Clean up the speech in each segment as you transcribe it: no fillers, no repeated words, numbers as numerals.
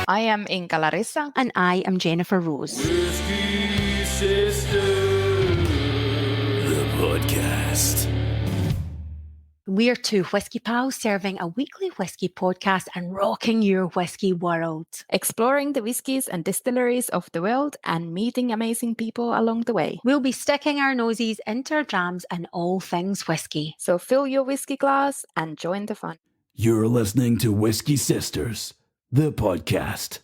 I am Inka Larissa. And I am Jennifer Rose. Whisky Sisters, the podcast. We're two whiskey pals serving a weekly whiskey podcast and rocking your whiskey world. Exploring the whiskies and distilleries of the world and meeting amazing people along the way. We'll be sticking our noses into our drams and all things whiskey. So fill your whiskey glass and join the fun. You're listening to Whisky Sisters, the podcast.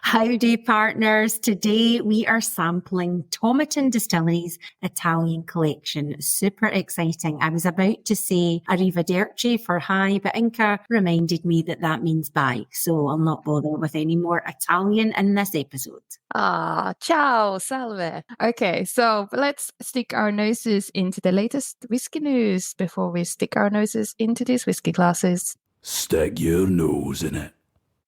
Howdy, partners. Today we are sampling Tomatin Distillery's Italian collection. Super exciting. I was about to say arrivederci for hi, but Inka reminded me that means bye. So I'll not bother with any more Italian in this episode. Ciao, salve. Okay, so let's stick our noses into the latest whiskey news before we stick our noses into these whiskey glasses. Stick your nose in it.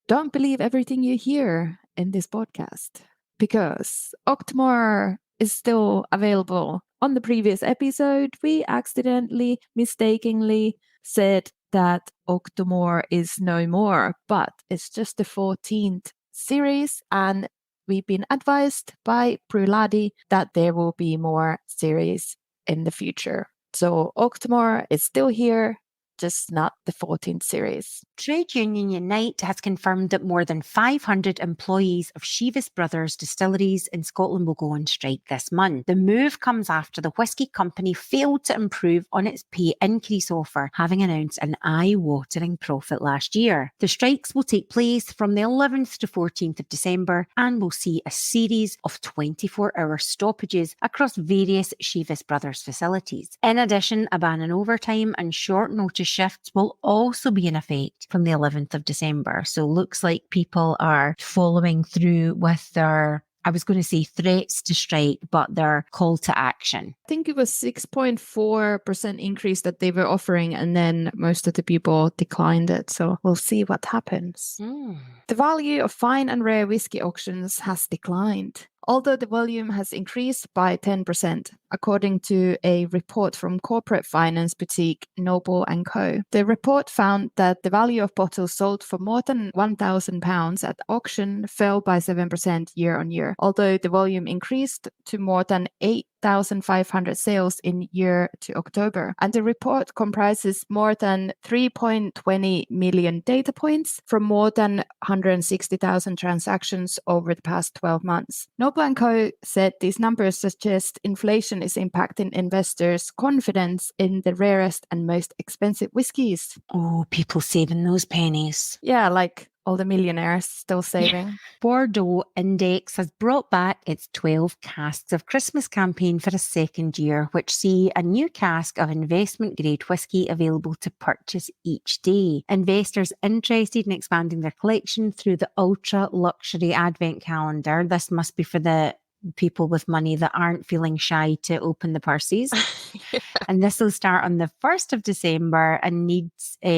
Don't believe everything you hear in this podcast, because Octomore is still available. On the previous episode, we accidentally, mistakenly said that Octomore is no more, but it's just the 14th series, and we've been advised by Bruladi that there will be more series in the future. So Octomore is still here, just not the 14th series. Trade Union Unite has confirmed that more than 500 employees of Chivas Brothers distilleries in Scotland will go on strike this month. The move comes after the whisky company failed to improve on its pay increase offer, having announced an eye-watering profit last year. The strikes will take place from the 11th to 14th of December and will see a series of 24-hour stoppages across various Chivas Brothers facilities. In addition, a ban on overtime and short notice shifts will also be in effect from the 11th of December. So looks like people are following through with their, I was going to say threats to strike, but their call to action. I think it was 6.4% increase that they were offering, and then most of the people declined it. So we'll see what happens. The value of fine and rare whiskey auctions has declined, although the volume has increased by 10%, according to a report from corporate finance boutique Noble & Co. The report found that the value of bottles sold for more than £1,000 at auction fell by 7% year on year, although the volume increased to more than 8,500 sales in year to October. And the report comprises more than 3.20 million data points from more than 160,000 transactions over the past 12 months. Noble & Co. said these numbers suggest inflation is impacting investors' confidence in the rarest and most expensive whiskies. Oh, people saving those pennies. Yeah, like all the millionaires still saving. Bordeaux Index has brought back its 12 casks of Christmas campaign for a second year, which see a new cask of investment-grade whisky available to purchase each day. Investors interested in expanding their collection through the ultra-luxury advent calendar. This must be for the people with money that aren't feeling shy to open the purses. Yeah. And this will start on the 1st of December and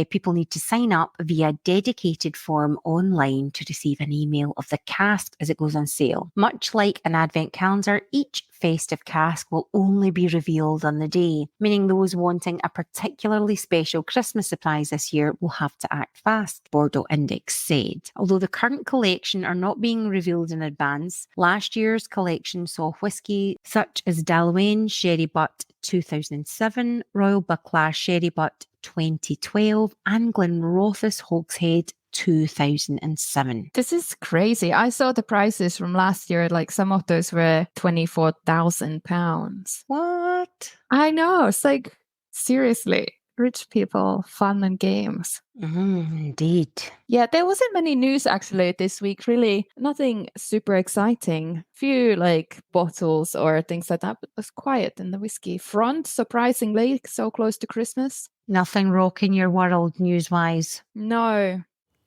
people need to sign up via a dedicated form online to receive an email of the cask as it goes on sale. Much like an advent calendar, each festive cask will only be revealed on the day, meaning those wanting a particularly special Christmas surprise this year will have to act fast, Bordeaux Index said. Although the current collection are not being revealed in advance, last year's collection saw whisky such as Dalwyn Sherry Butt 2007, Royal Buckla Sherry Butt 2012, and Glenrothes Hogshead 2007. This is crazy. I saw the prices from last year, like some of those were £24,000. What? I know. It's like, seriously, rich people, fun and games. Indeed. Yeah, there wasn't many news actually this week, really. Nothing super exciting. Few like bottles or things like that, but it was quiet in the whiskey front, surprisingly, so close to Christmas. Nothing rocking your world news-wise. No.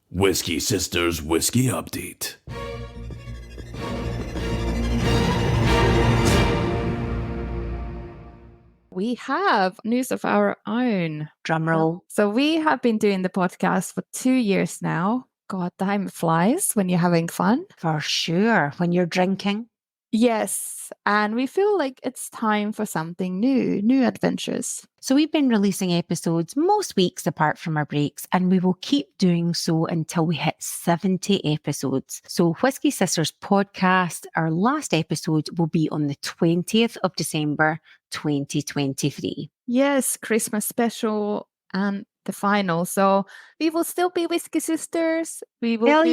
Whisky Sisters Whisky Update. We have news of our own. Drumroll. So we have been doing the podcast for 2 years now. God, time flies when you're having fun. For sure. When you're drinking. Yes, and we feel like it's time for something new adventures. So we've been releasing episodes most weeks apart from our breaks, and we will keep doing so until we hit 70 episodes. So Whisky Sisters podcast, our last episode will be on the 20th of December, 2023. Yes, Christmas special and the final. So we will still be Whisky Sisters. We will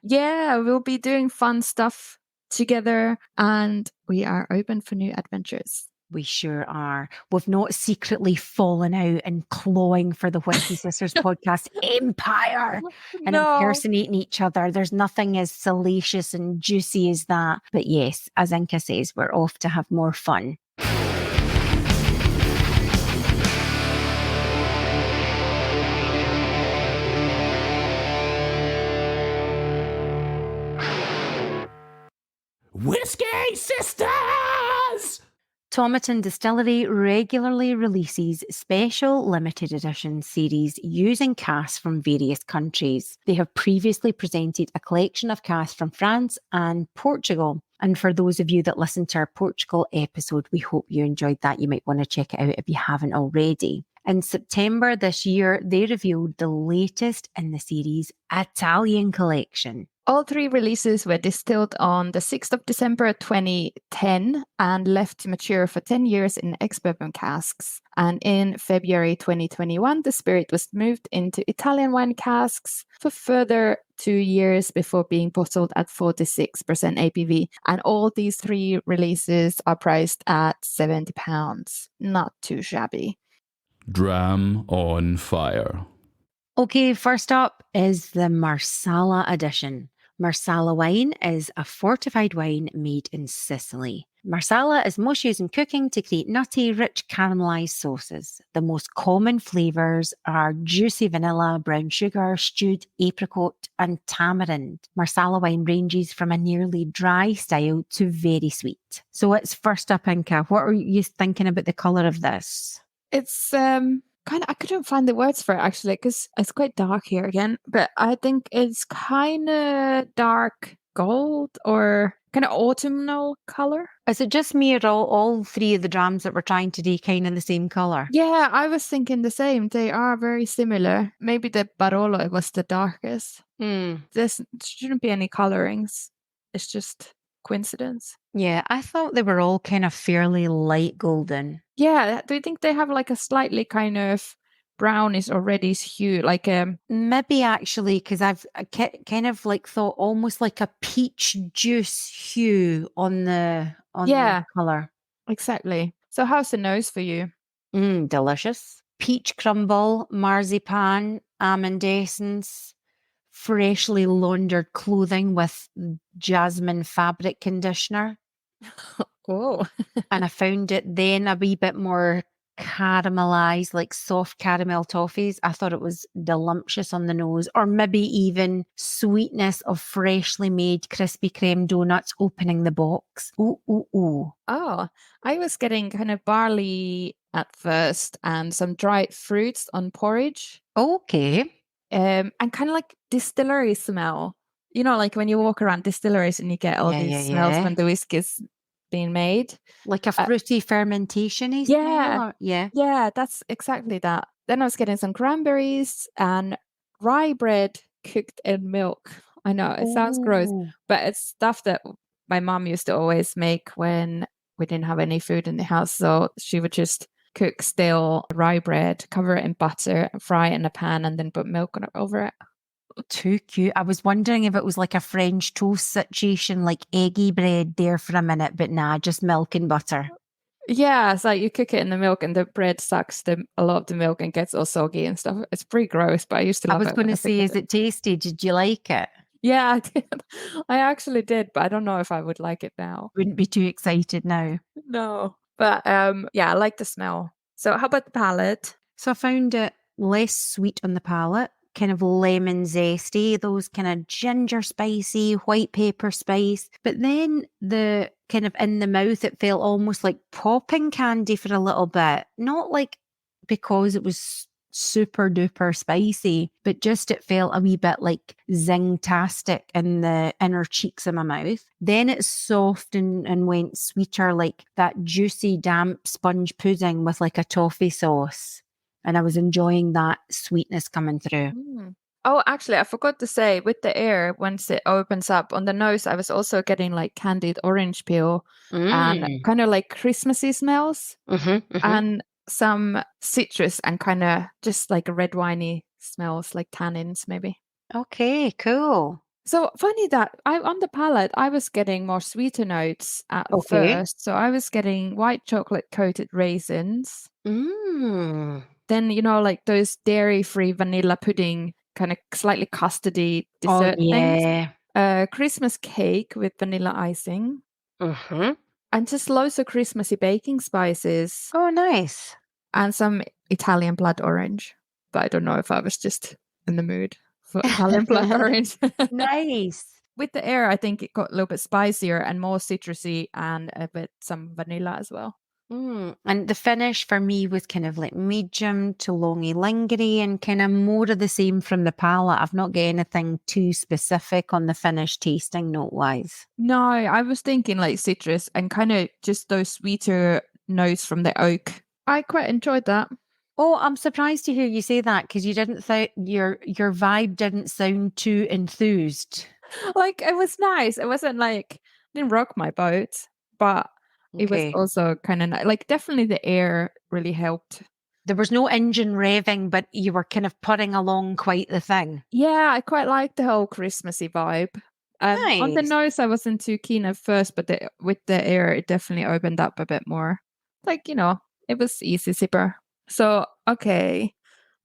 we'll be doing fun stuff together, and we are open for new adventures. We sure are. We've not secretly fallen out and clawing for the Whisky Sisters podcast empire and impersonating each other. There's nothing as salacious and juicy as that. But yes, as Inka says, we're off to have more fun. Whisky Sisters! Tomatin Distillery regularly releases special limited edition series using casks from various countries. They have previously presented a collection of casks from France and Portugal. And for those of you that listened to our Portugal episode, we hope you enjoyed that. You might want to check it out if you haven't already. In September this year, they revealed the latest in the series' Italian collection. All three releases were distilled on the 6th of December 2010 and left to mature for 10 years in ex-bourbon casks. And in February 2021, the spirit was moved into Italian wine casks for further 2 years before being bottled at 46% ABV. And all these three releases are priced at £70. Not too shabby. Dram On Fire. Okay, first up is the Marsala edition. Marsala wine is a fortified wine made in Sicily. Marsala is most used in cooking to create nutty, rich caramelized sauces. The most common flavors are juicy vanilla, brown sugar, stewed apricot, and tamarind. Marsala wine ranges from a nearly dry style to very sweet. So it's first up, Inka. What are you thinking about the colour of this? It's I couldn't find the words for it actually, because it's quite dark here again, but I think it's kind of dark gold or kind of autumnal color. Is it just me or all three of the drams that we're trying to do kind of the same color? Yeah, I was thinking the same. They are very similar. Maybe the Barolo was the darkest. There shouldn't be any colorings. It's just coincidence. Yeah, I thought they were all kind of fairly light golden. Yeah, do you think they have like a slightly kind of brownish or reddish hue? Like maybe actually, because I've kind of like thought almost like a peach juice hue on the color. Exactly. So how's the nose for you? Delicious. Peach crumble, marzipan, almond essence, freshly laundered clothing with jasmine fabric conditioner. Oh. And I found it then a wee bit more caramelized, like soft caramel toffees. I thought it was delumptious on the nose, or maybe even sweetness of freshly made Krispy Kreme donuts opening the box. Ooh, ooh, ooh. Oh, I was getting kind of barley at first and some dried fruits on porridge. Okay. And kind of like distillery smell. You know, like when you walk around distilleries and you get all these smells when the whiskey is being made. Like a fruity fermentation-y smell? Yeah. Yeah, that's exactly that. Then I was getting some cranberries and rye bread cooked in milk. I know, it sounds gross, but it's stuff that my mom used to always make when we didn't have any food in the house. So she would just cook stale rye bread, cover it in butter, fry it in a pan, and then put milk over it. Too cute. I was wondering if it was like a French toast situation, like eggy bread there for a minute, but nah, just milk and butter. Yeah, it's like you cook it in the milk and the bread sucks a lot of the milk and gets all soggy and stuff. It's pretty gross, but I used to love it. I was going to say, is it tasty? Did you like it? Yeah, I did. I actually did, but I don't know if I would like it now. Wouldn't be too excited now. No. But yeah, I like the smell. So how about the palate? So I found it less sweet on the palate, kind of lemon zesty, those kind of ginger spicy, white pepper spice. But then the kind of in the mouth, it felt almost like popping candy for a little bit. Not like because it was super duper spicy, but just it felt a wee bit like zing-tastic in the inner cheeks of my mouth. Then it softened and went sweeter, like that juicy, damp sponge pudding with like a toffee sauce. And I was enjoying that sweetness coming through. Oh, actually, I forgot to say, with the air, once it opens up on the nose, I was also getting like candied orange peel and kind of like Christmassy smells and some citrus and kind of just like red winey smells, like tannins maybe. Okay, cool. So funny that on the palate, I was getting more sweeter notes at first. So I was getting white chocolate coated raisins. Then, like those dairy-free vanilla pudding, kind of slightly custardy dessert things. Christmas cake with vanilla icing. And just loads of Christmassy baking spices. Oh, nice. And some Italian blood orange. But I don't know if I was just in the mood for Italian blood orange. Nice. With the air, I think it got a little bit spicier and more citrusy and a bit some vanilla as well. And the finish for me was kind of like medium to longy lingery and kind of more of the same from the palate. I've not got anything too specific on the finish tasting note wise. No, I was thinking like citrus and kind of just those sweeter notes from the oak. I quite enjoyed that. Oh, I'm surprised to hear you say that because you didn't your vibe didn't sound too enthused. Like it was nice. It wasn't like didn't rock my boat, but it was also kind of nice. Like definitely the air really helped. There was no engine revving, but you were kind of putting along quite the thing. Yeah, I quite liked the whole Christmassy vibe. Nice. On the nose, I wasn't too keen at first, but with the air, it definitely opened up a bit more. Like, it was easy sipper. So, okay.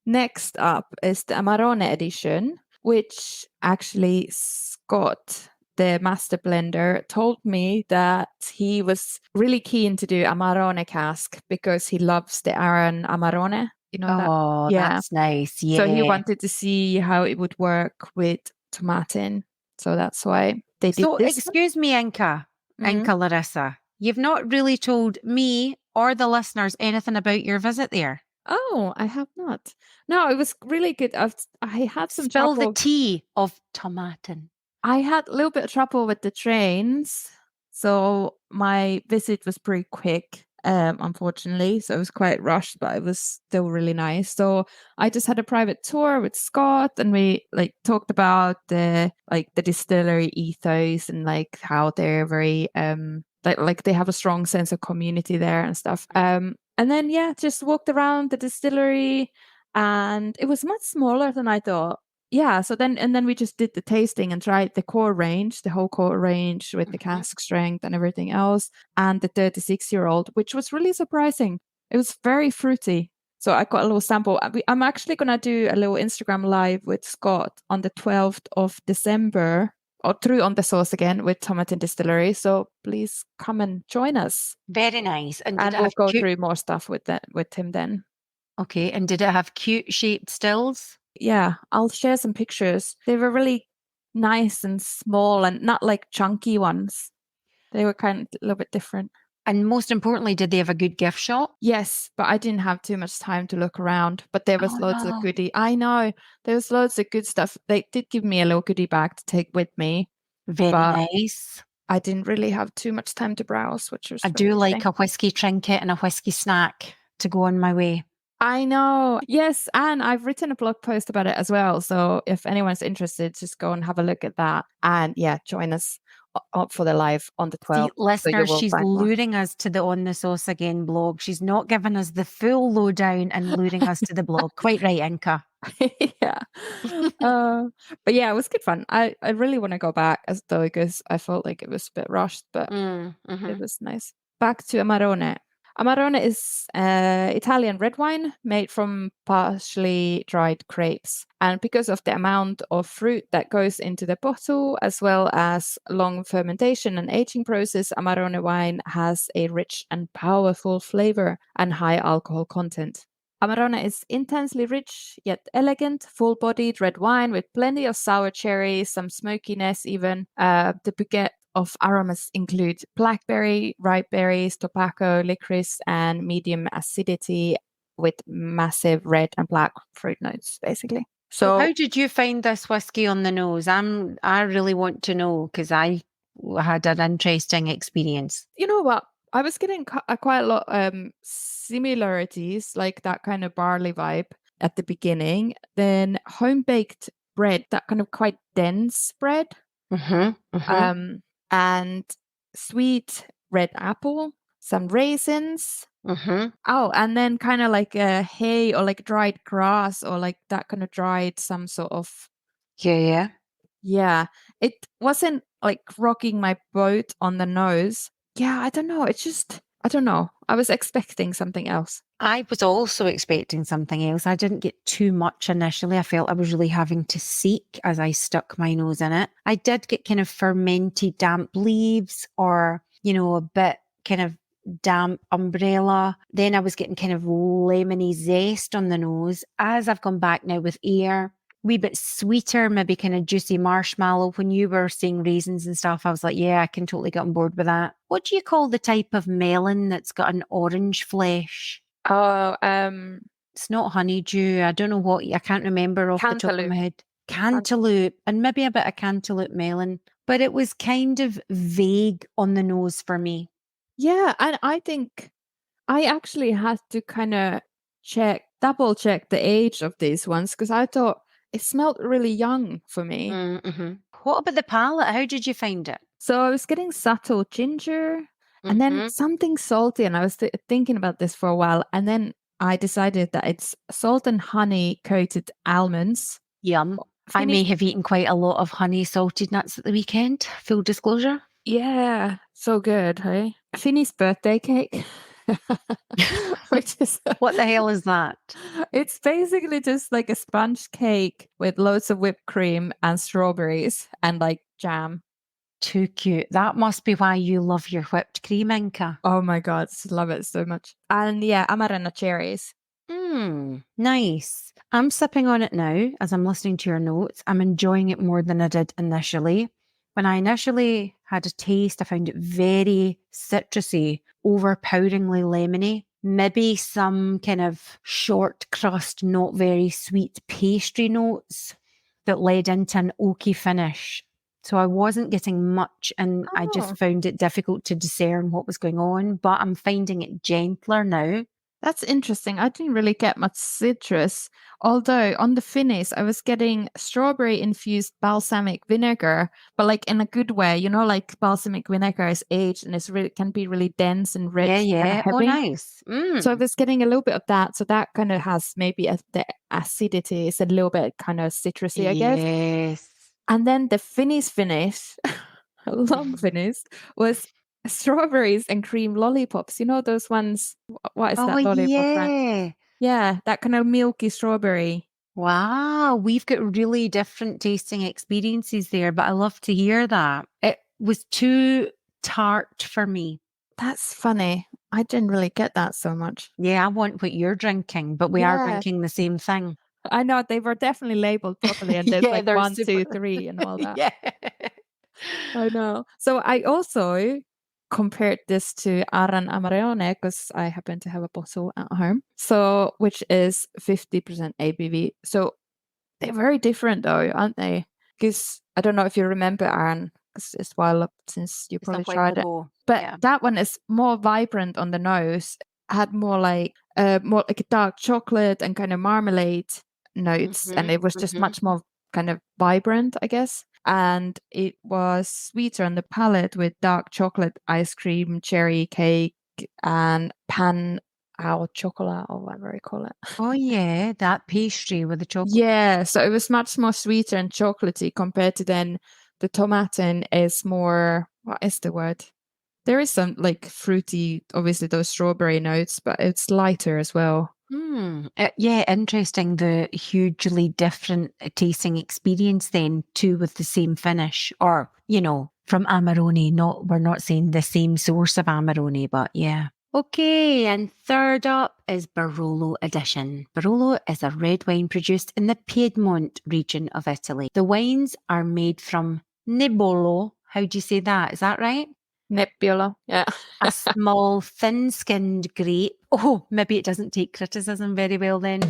Next up is the Amarone edition, which actually Scott, the master blender, told me that he was really keen to do Amarone cask because he loves the Aran Amarone. That's nice. Yeah. So he wanted to see how it would work with Tomatin. So that's why they did this. So excuse me, Inka Larissa. You've not really told me or the listeners anything about your visit there. Oh, I have not. No, it was really good. I had some Spill trouble. the tea of Tomatin. I had a little bit of trouble with the trains. So my visit was pretty quick, unfortunately. So it was quite rushed, but it was still really nice. So I just had a private tour with Scott and we talked about the distillery ethos and how they're very like they have a strong sense of community there and stuff. And then just walked around the distillery and it was much smaller than I thought. Yeah, so then we just did the tasting and tried the core range, the whole core range with the cask strength and everything else, and the 36-year-old, which was really surprising. It was very fruity. So I got a little sample. I'm actually going to do a little Instagram live with Scott on the 12th of December, or through On the Sauce again with Tomatin Distillery. So please come and join us. Very nice. And we'll go through more stuff with him then. Okay, and did it have cute shaped stills? Yeah, I'll share some pictures. They were really nice and small and not like chunky ones. They were kind of a little bit different. And most importantly, did they have a good gift shop? Yes, but I didn't have too much time to look around. But there was loads of goodie. I know. There was loads of good stuff. They did give me a little goodie bag to take with me. Very nice. I didn't really have too much time to browse, which was I do like a whiskey trinket and a whiskey snack to go on my way. I know. Yes. And I've written a blog post about it as well. So if anyone's interested, just go and have a look at that. And join us up for the live on the 12th. See, listeners, she's luring us to the On the Sauce Again blog. She's not giving us the full lowdown and luring us to the blog. Quite right, Inka. Yeah. But it was good fun. I really want to go back because I felt like it was a bit rushed, but it was nice. Back to Amarone. Amarone is Italian red wine made from partially dried grapes. And because of the amount of fruit that goes into the bottle, as well as long fermentation and aging process, Amarone wine has a rich and powerful flavor and high alcohol content. Amarone is intensely rich, yet elegant, full-bodied red wine with plenty of sour cherries, some smokiness even. The bouquet of aromas include blackberry, ripe berries, tobacco, licorice, and medium acidity with massive red and black fruit notes, basically. So So how did you find this whiskey on the nose? I really want to know because I had an interesting experience. you know what? I was getting quite a lot similarities, like that kind of barley vibe at the beginning. Then home baked bread, that kind of quite dense bread, and sweet red apple, some raisins. Oh, and then kind of like a hay or like dried grass or like that kind of dried some sort of. Yeah. Yeah, it wasn't like rocking my boat on the nose. Yeah, I don't know. It's just, I don't know. I was expecting something else. I was also expecting something else. I didn't get too much initially. I felt I was really having to seek as I stuck my nose in it. I did get kind of fermented damp leaves or, a bit kind of damp umbrella. Then I was getting kind of lemony zest on the nose. As I've gone back now with air, wee bit sweeter, maybe kind of juicy marshmallow. When you were saying raisins and stuff, I was like, yeah, I can totally get on board with that. What do you call the type of melon that's got an orange flesh? Oh, It's not honeydew. I don't know what, I can't remember off the top of my head. Cantaloupe, and maybe a bit of cantaloupe melon. But it was kind of vague on the nose for me. Yeah, and I think I actually had to kind of double check the age of these ones because I thought it smelled really young for me. What about the palate? How did you find it? So I was getting subtle ginger and then something salty, and I was thinking about this for a while, and then I decided that it's salt and honey coated almonds. Yum. I may have eaten quite a lot of honey salted nuts at the weekend, full disclosure. Yeah, so good, hey? Finny's birthday cake. Which is what the hell is that? It's basically just like a sponge cake with loads of whipped cream and strawberries and like jam. Too cute. That must be why you love your whipped cream, Inka. Oh my God, love it so much. And yeah, amarena cherries. Nice. I'm sipping on it now as I'm listening to your notes. I'm enjoying it more than I did initially. When I initially had a taste, I found it very citrusy, overpoweringly lemony. Maybe some kind of short crust, not very sweet pastry notes that led into an oaky finish. So I wasn't getting much, and I just found it difficult to discern what was going on, but I'm finding it gentler now. That's interesting. I didn't really get much citrus, although on the finish I was getting strawberry infused balsamic vinegar, but like in a good way. Like balsamic vinegar is aged and can be really dense and rich. Yeah. And heavy. Oh, nice. So I was getting a little bit of that. So that kind of has maybe the acidity is a little bit kind of citrusy, I guess. Yes. And then the finish, long finish, was strawberries and cream lollipops. You know those ones? What is that lollipop? Yeah. Yeah, that kind of milky strawberry. Wow, we've got really different tasting experiences there, but I love to hear that. It was too tart for me. That's funny. I didn't really get that so much. Yeah, I want what you're drinking, but we are drinking the same thing. I know, they were definitely labeled properly, and there's like 1, 2, 3 and all that. Yeah. I know. So I also compared this to Aran Amarone because I happen to have a bottle at home. So, which is 50% ABV. So they're very different though, aren't they? Because I don't know if you remember Aran, because it's a while up since you probably tried it. But that one is more vibrant on the nose. Had more like a dark chocolate and kind of marmalade notes, and it was just much more kind of vibrant, I guess. And it was sweeter on the palate with dark chocolate ice cream, cherry cake, and pan au chocolat, or whatever you call it. Oh yeah, that pastry with the chocolate. Yeah, so it was much more sweeter and chocolatey compared to then the Tomatin is more, what is the word? There is some like fruity, obviously those strawberry notes, but it's lighter as well. Yeah, interesting. The hugely different tasting experience then too with the same finish, or from Amarone. We're not saying the same source of Amarone, but yeah. Okay, and third up is Barolo Edition. Barolo is a red wine produced in the Piedmont region of Italy. The wines are made from Nebbiolo. How do you say that? Is that right? Nebula. Yeah. A small, thin-skinned grape. Oh, maybe it doesn't take criticism very well then.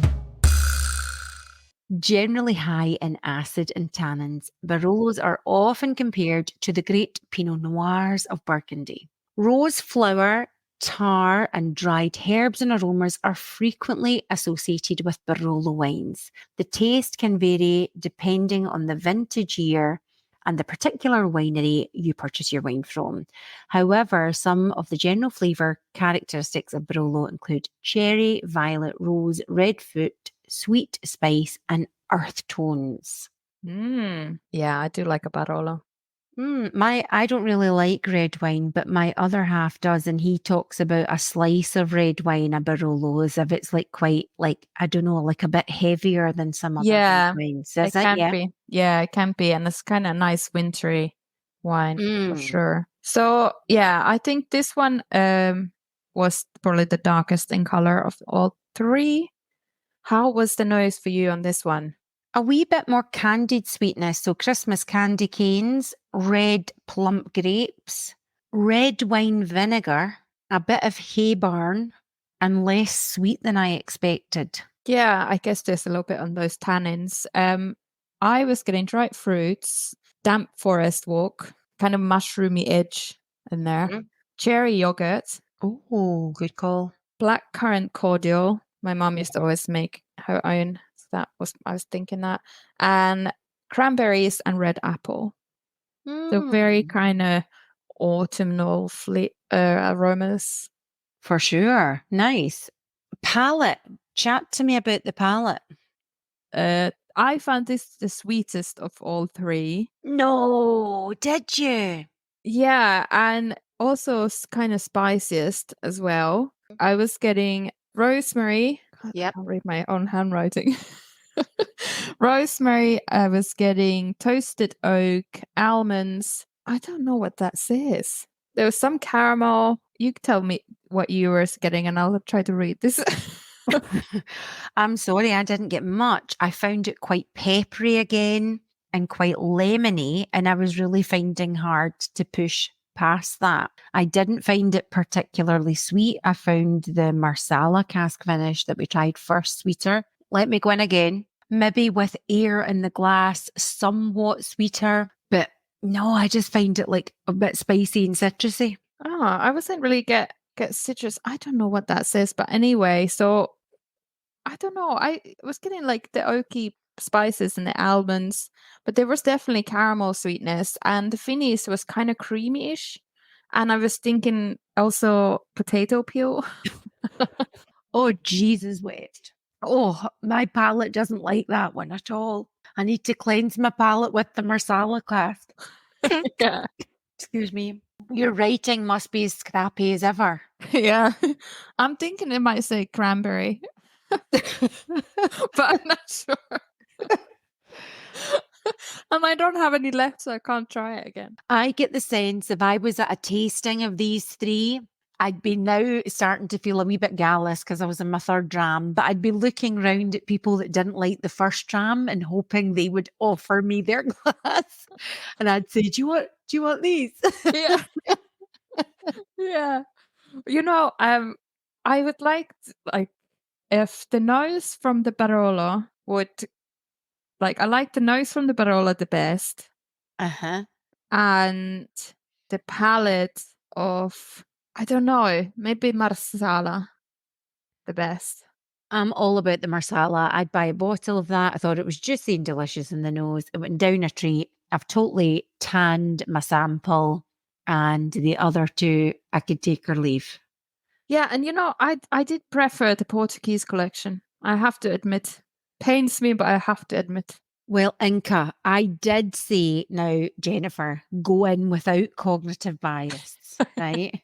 Generally high in acid and tannins, Barolos are often compared to the great Pinot Noirs of Burgundy. Rose flower, tar, and dried herbs and aromas are frequently associated with Barolo wines. The taste can vary depending on the vintage year and the particular winery you purchase your wine from. However, some of the general flavour characteristics of Barolo include cherry, violet, rose, red fruit, sweet spice, and earth tones. Yeah, I do like a Barolo. I don't really like red wine, but my other half does, and he talks about a slice of red wine, a Barolo, as if it's like quite like, I don't know, like a bit heavier than some other red wines. Is it? Can be. Yeah, it can be. And it's kind of nice wintry wine for sure. So yeah, I think this one was probably the darkest in color of all three. How was the nose for you on this one? A wee bit more candied sweetness, so Christmas candy canes, red plump grapes, red wine vinegar, a bit of haybarn, and less sweet than I expected. Yeah, I guess there's a little bit on those tannins. I was getting dried fruits, damp forest walk, kind of mushroomy edge in there, cherry yogurt. Oh, good call. Black currant cordial. My mom used to always make her own. I was thinking that. And cranberries and red apple. So very kind of autumnal aromas. For sure. Nice. Palate. Chat to me about the palate. I found this the sweetest of all three. No, did you? Yeah, and also kind of spiciest as well. I was getting rosemary. Yep. I can't read my own handwriting. Rosemary, I was getting toasted oak, almonds. I don't know what that says. There was some caramel. You tell me what you were getting and I'll try to read this. I'm sorry, I didn't get much. I found it quite peppery again and quite lemony, and I was really finding hard to push past that. I didn't find it particularly sweet. I found the Marsala cask finish that we tried first sweeter. Let me go in again. Maybe with air in the glass, somewhat sweeter, but no, I just find it like a bit spicy and citrusy. Oh, I wasn't really get citrus. I don't know what that says, but anyway, so I don't know. I was getting like the oaky spices and the almonds, but there was definitely caramel sweetness, and the finish was kind of creamy-ish. And I was thinking also potato peel. Oh, Jesus, wait. Oh, my palate doesn't like that one at all. I need to cleanse my palate with the Marsala cask. Yeah. Excuse me. Your writing must be as scrappy as ever. Yeah. I'm thinking it might say cranberry, but I'm not sure. And I don't have any left, so I can't try it again. I get the sense if I was at a tasting of these three, I'd be now starting to feel a wee bit gallus because I was in my third dram, but I'd be looking round at people that didn't like the first dram and hoping they would offer me their glass. And I'd say, do you want these? Yeah. Yeah. You know, I would like if the nose from the Barolo would, like, I like the nose from the Barolo the best. Uh-huh. And the palate of, I don't know, maybe Marsala the best. I'm all about the Marsala. I'd buy a bottle of that. I thought it was juicy and delicious in the nose. It went down a treat. I've totally tanned my sample, and the other two I could take or leave. Yeah, and you know, I did prefer the Portuguese collection. I have to admit. Pains me, but I have to admit. Well, Inka, I did say, now, Jennifer, go in without cognitive bias, right?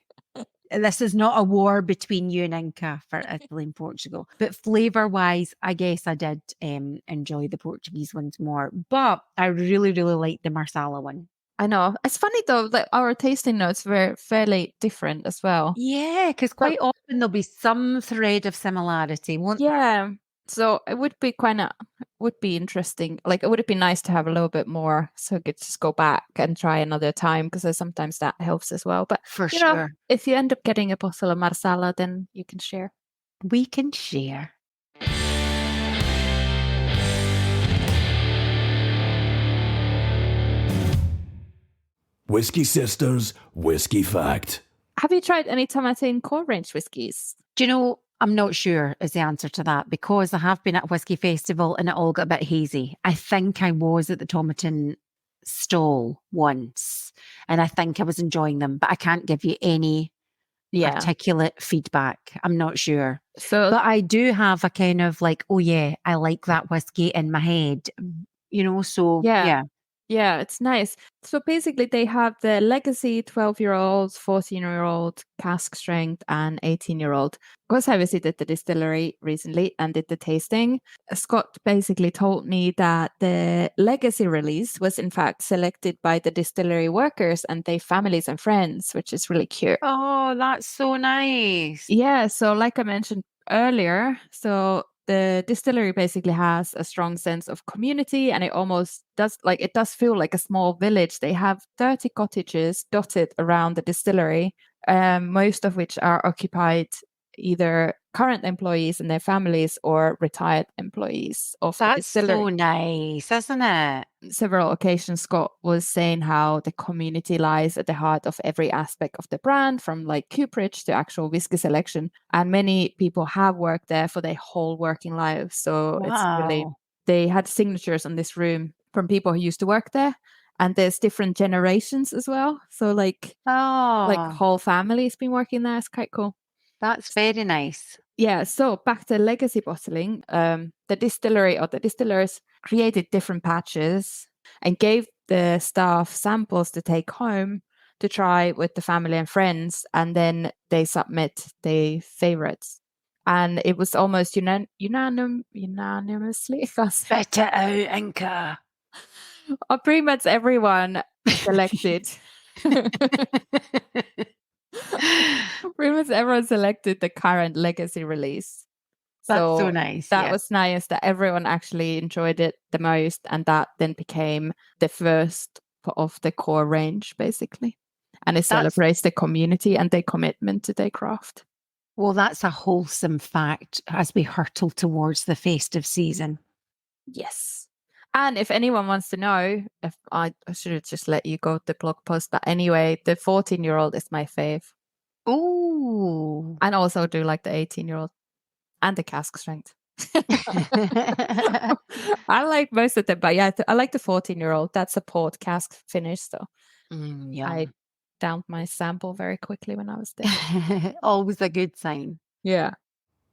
This is not a war between you and Inka for Italy and Portugal. But flavour-wise, I guess I did enjoy the Portuguese ones more. But I really, really liked the Marsala one. I know. It's funny though that our tasting notes were fairly different as well. Yeah, because quite often there'll be some thread of similarity, won't there? Yeah. So it would be interesting. Like, it would be nice to have a little bit more, so I could just go back and try another time, because sometimes that helps as well. But For you know, sure. if you end up getting a bottle of Marsala, then you can share. We can share. Whisky Sisters Whisky Fact. Have you tried any Tomatin core range whiskies? Do you know, I'm not sure is the answer to that, because I have been at Whisky Festival and it all got a bit hazy. I think I was at the Tomatin stall once and I think I was enjoying them, but I can't give you any articulate feedback. I'm not sure. So, But I do have a kind of like, oh yeah, I like that whiskey in my head, you know, so yeah. Yeah, it's nice. So basically they have the legacy 12-year-old, 14-year-old, cask strength, and 18-year-old. Because I visited the distillery recently and did the tasting, Scott basically told me that the legacy release was in fact selected by the distillery workers and their families and friends, which is really cute. Oh, that's so nice. Yeah, so like I mentioned earlier, so the distillery basically has a strong sense of community, and it almost does feel like a small village. They have 30 cottages dotted around the distillery, most of which are occupied either current employees and their families or retired employees of the distillery. That's so nice, isn't it? Several occasions, Scott was saying how the community lies at the heart of every aspect of the brand, from like cooperage to actual whiskey selection. And many people have worked there for their whole working lives. So it's really, they had signatures on this room from people who used to work there. And there's different generations as well. So like whole family's been working there. It's quite cool. That's very nice. Yeah, so back to legacy bottling, the distillery or the distillers created different batches and gave the staff samples to take home to try with the family and friends, and then they submit their favorites. And it was almost unanimously Spit it out, Inka. Pretty much everyone selected. Pretty much everyone selected the current legacy release. That's so nice. That was nice that everyone actually enjoyed it the most, and that then became the first of the core range, basically. And it celebrates the community and their commitment to their craft. Well, that's a wholesome fact as we hurtle towards the festive season. Yes. And if anyone wants to know, if I should have just let you go to the blog post, but anyway, the 14-year-old is my fave. Oh. And also do like the 18-year-old and the cask strength. I like most of them, but yeah, I like the 14-year-old. That's a port cask finish, so I downed my sample very quickly when I was there. Always a good sign. Yeah.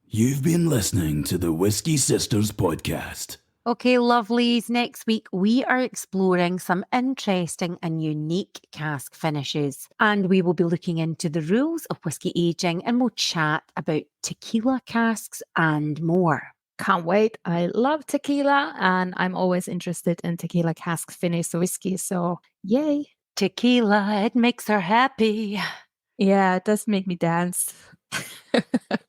You've been listening to the Whisky Sisters podcast. Okay, lovelies, next week we are exploring some interesting and unique cask finishes, and we will be looking into the rules of whiskey aging, and we'll chat about tequila casks and more. Can't wait. I love tequila, and I'm always interested in tequila cask finished whiskey, so yay. Tequila, it makes her happy. Yeah, it does make me dance.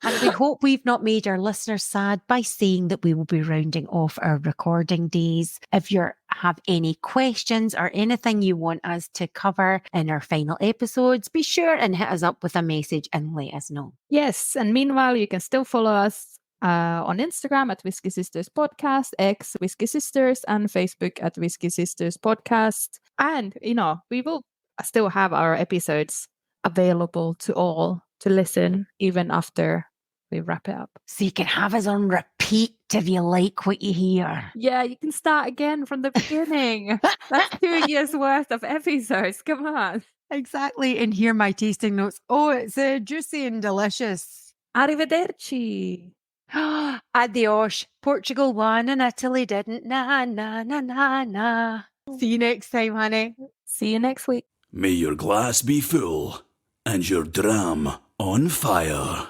And we hope we've not made our listeners sad by saying that we will be rounding off our recording days. If you have any questions or anything you want us to cover in our final episodes, be sure and hit us up with a message and let us know. Yes, and meanwhile, you can still follow us on Instagram at Whisky Sisters Podcast, X Whisky Sisters, and Facebook at Whisky Sisters Podcast. And, we will still have our episodes available to all to listen even after we wrap it up. So you can have us on repeat if you like what you hear. Yeah, you can start again from the beginning. That's 2 years worth of episodes. Come on. Exactly. And hear my tasting notes. Oh, it's juicy and delicious. Arrivederci. Adios. Portugal won and Italy didn't. Na, na, na, na, na. See you next time, honey. See you next week. May your glass be full and your dram on fire.